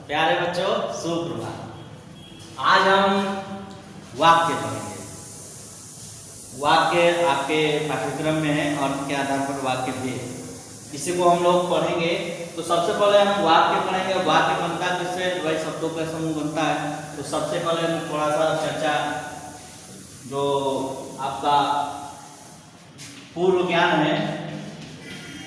प्यारे बच्चों, सुप्रभात। आज हम वाक्य पढ़ेंगे। वाक्य आपके पाठ्यक्रम में है और के आधार पर वाक्य भी है। इसी को हम लोग पढ़ेंगे। तो सबसे पहले हम वाक्य पढ़ेंगे। वाक्य बनता किससे? वही शब्दों का समूह बनता है। तो सबसे पहले हम थोड़ा सा चर्चा, जो आपका पूर्व ज्ञान है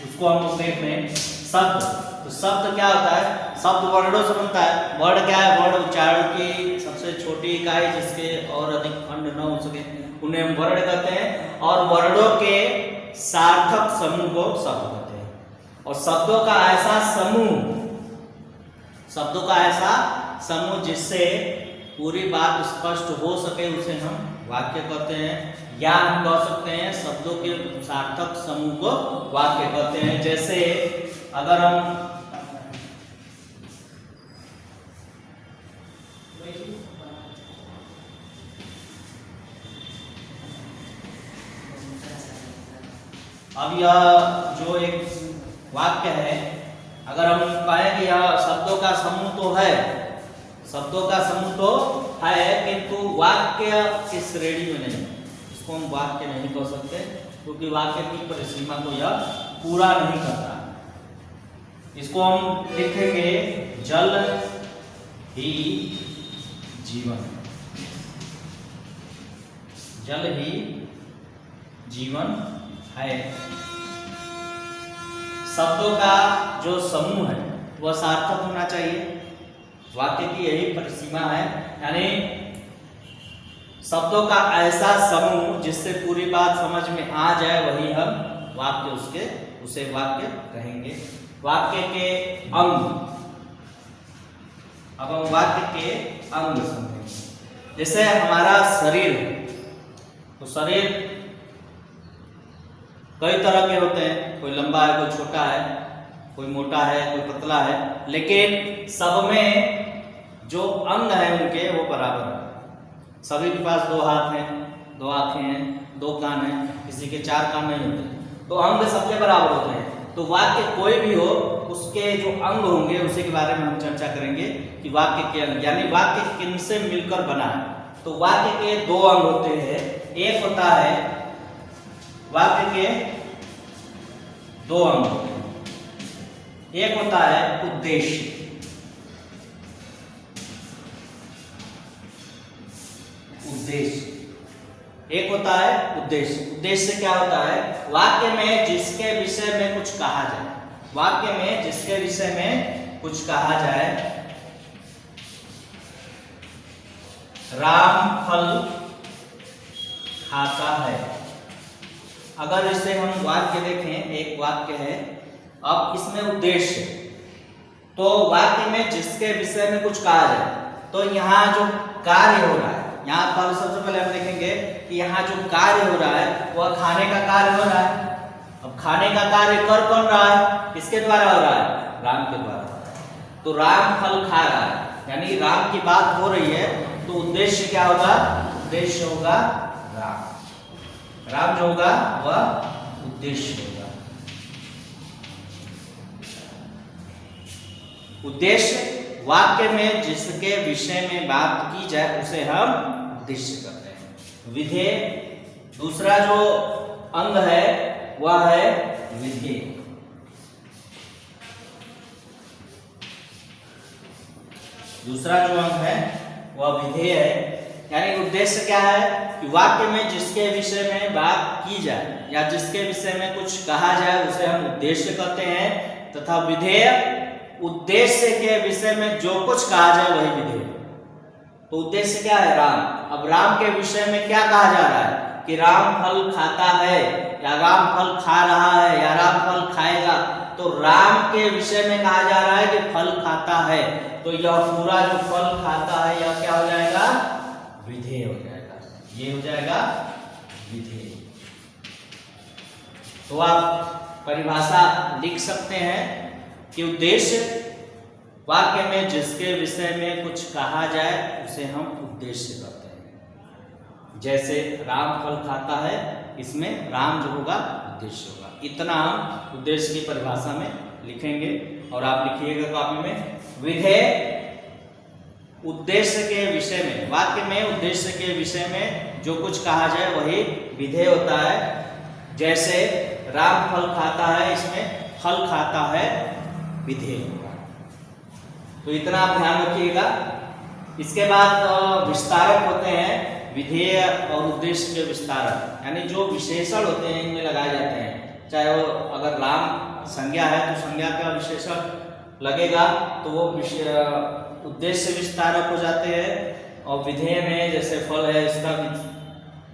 उसको हम लोग देख रहे हैं। शब्द, तो शब्द क्या होता है? शब्द वर्णों से बनता है। वर्ण क्या है? वर्ण उच्चारण की सबसे छोटी इकाई, जिसके और अधिक खंड न हो सके उन्हें हम वर्ण कहते हैं। और वर्णों के सार्थक समूह को शब्द कहते हैं। और शब्दों का ऐसा समूह जिससे पूरी बात स्पष्ट हो सके उसे हम वाक्य कहते हैं। या हम कह सकते हैं शब्दों के सार्थक समूह को वाक्य कहते हैं। जैसे अगर हम अब यह जो एक वाक्य है, अगर हम कहें कि यह शब्दों का समूह तो है, किंतु वाक्य की श्रेणी में नहीं, इसको हम वाक्य नहीं कह सकते, क्योंकि वाक्य की परिसीमा को यह पूरा नहीं करता। इसको हम लिखेंगे जल ही जीवन। जल ही जीवन है। शब्दों का जो समूह है वह सार्थक होना चाहिए। वाक्य की यही परिसीमा है, यानी शब्दों का ऐसा समूह जिससे पूरी बात समझ में आ जाए, वही हम उसे वाक्य कहेंगे। वाक्य के अंग, अब हम वाक्य के अंग समझेंगे। जैसे हमारा शरीर है, तो शरीर कई तरह के होते हैं। कोई लंबा है, कोई छोटा है, कोई मोटा है, कोई पतला है, लेकिन सब में जो अंग है उनके वो बराबर है। सभी के पास 2 हाथ हैं, 2 आंखें हैं, 2 कान हैं, किसी के 4 कान नहीं होते, तो अंग सबके बराबर होते हैं। तो वाक्य कोई भी हो, उसके जो अंग होंगे उसी के बारे में हम चर्चा करेंगे कि वाक्य के अंग, यानी वाक्य किनसे मिलकर बना है। तो वाक्य के 2 अंग होते हैं। एक होता है, वाक्य के 2 अंग होते हैं। एक होता है उद्देश्य। एक होता है उद्देश्य। उद्देश्य क्या होता है? वाक्य में जिसके विषय में कुछ कहा जाए, वाक्य में जिसके विषय में कुछ कहा जाए। राम फल खाता है। अगर इसे हम वाक्य देखें, एक वाक्य है, अब इसमें उद्देश्य, तो वाक्य में जिसके विषय में कुछ कहा जाए, तो यहाँ जो कार्य हो रहा है, यहाँ पर सबसे पहले हम देखेंगे कि यहाँ जो कार्य हो रहा है वह खाने का कार्य हो रहा है। अब खाने का कार्य कर कौन रहा है? किसके द्वारा हो रहा है? राम के द्वारा। तो राम फल खा रहा है, यानी राम की बात हो रही है, तो उद्देश्य क्या होगा? उद्देश्य होगा राम। राम जो होगा वह उद्देश्य होगा। उद्देश्य वाक्य में जिसके विषय में बात की जाए उसे हम उद्देश्य कहते हैं। विधेय, दूसरा जो अंग है वह है विधेय। दूसरा जो अंग है वह विधेय है, यानी उद्देश्य क्या है कि वाक्य में जिसके विषय में बात की जाए या जिसके विषय में कुछ कहा जाए उसे हम उद्देश्य कहते हैं। तथा विधेय, उद्देश्य के विषय में जो कुछ कहा जाए वही विधेय। तो उद्देश्य क्या है? राम। अब राम के विषय में क्या कहा जा रहा है कि राम फल खाता है, या राम फल खा रहा है, या राम फल खाएगा। तो राम के विषय में कहा जा रहा है कि फल खाता है, तो यह पूरा जो फल खाता है यह क्या हो जाएगा? विधेय हो जाएगा। ये हो जाएगा विधेय। तो आप परिभाषा लिख सकते हैं कि उद्देश्य, वाक्य में जिसके विषय में कुछ कहा जाए उसे हम उद्देश्य कहते हैं। जैसे राम फल खाता है, इसमें राम जो होगा उद्देश्य होगा। इतना हम उद्देश्य की परिभाषा में लिखेंगे और आप लिखिएगा कॉपी में। विधेय उद्देश्य के विषय में, वाक्य में उद्देश्य के विषय में जो कुछ कहा जाए वही विधेय होता है। जैसे राम फल खाता है, इसमें फल खाता है विधेय होगा। तो इतना आप ध्यान रखिएगा। इसके बाद विस्तारक होते हैं, विधेय और उद्देश्य के विस्तारक, यानी जो विशेषण होते हैं इनमें लगाए जाते हैं। चाहे वो अगर राम संज्ञा है तो संज्ञा का विशेषण लगेगा तो वो उद्देश्य विस्तारक हो जाते हैं। और विधेय में जैसे फल है इसका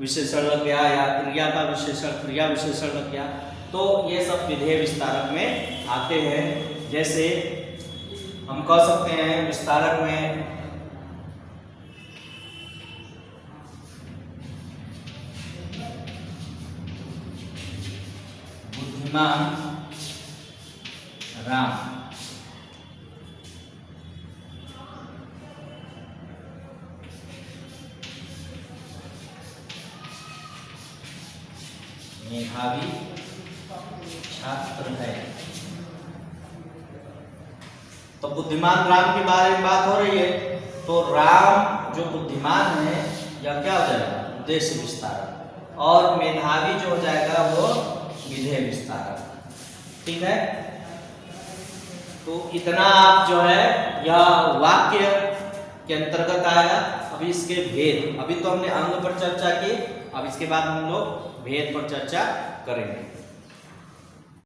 विशेषण लग गया, या क्रिया का विशेषण क्रिया विशेषण लग गया, तो ये सब विधेय विस्तारक में आते हैं। जैसे हम कह सकते हैं विस्तारक में बुद्धिमान राम, मेधावी छात्र है। तो बुद्धिमान राम के बारे में बात हो रही है, तो राम जो बुद्धिमान है यह क्या हो जाएगा, उद्देश्य विस्तारक, और मेधावी जो हो जाएगा वो विधेय विस्तारक। ठीक है, तो इतना आप जो है यह वाक्य के अंतर्गत आया। अभी इसके भेद, अभी तो हमने अंग पर चर्चा की, अब इसके बाद हम लोग भेद पर चर्चा करेंगे।